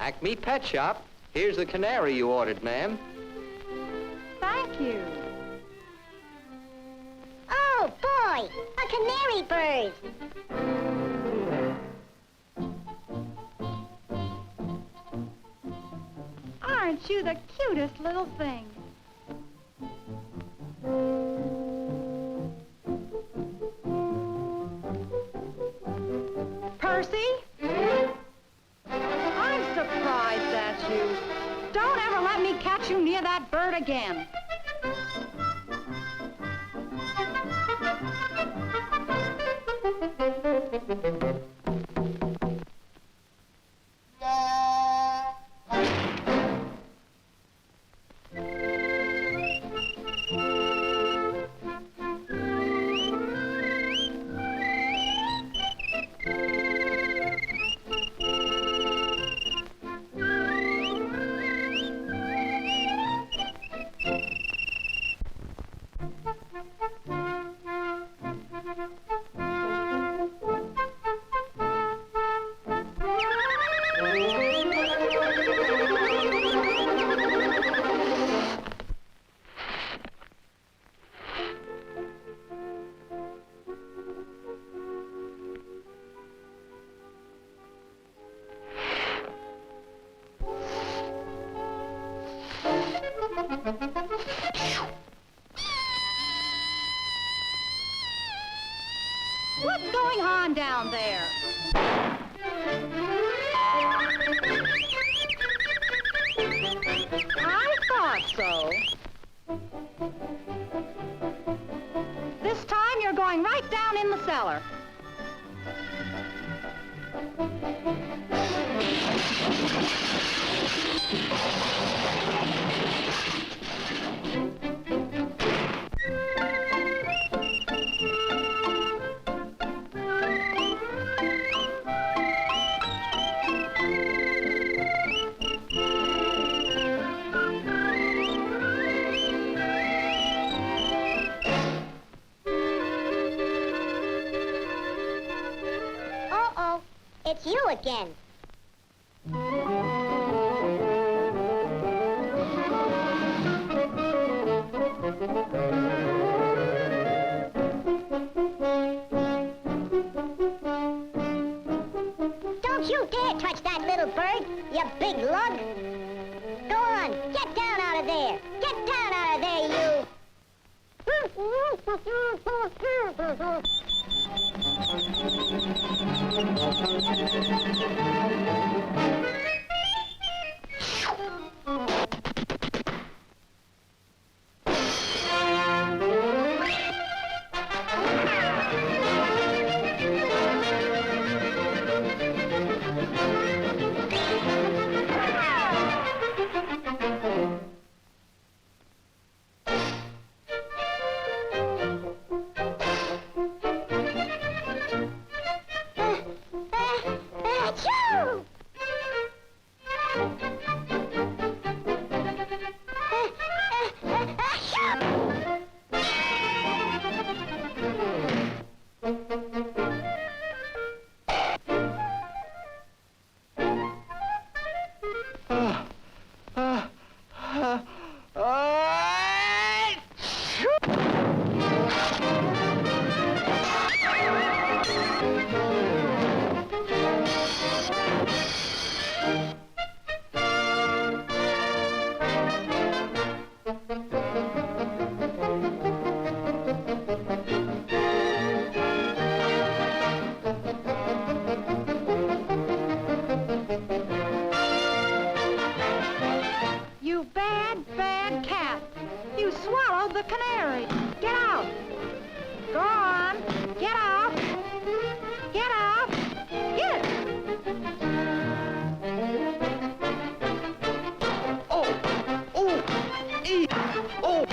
Acme Pet Shop. Here's the canary you ordered, ma'am. Thank you. Oh, boy, a canary bird. Aren't you the cutest little thing? Percy? I'm surprised at you. Don't ever let me catch you near that bird again. What's going on down there? I thought so. This time you're going right down in the cellar. Uh-oh, it's you again. Don't you dare touch that little bird, you big lug. Go on, get down out of there. Get down out of there, you. Achoo! You bad, bad cat. You swallowed the canary. Get out. Go on. Get out. Get out. Get it. Oh! Oh! Eat! Oh!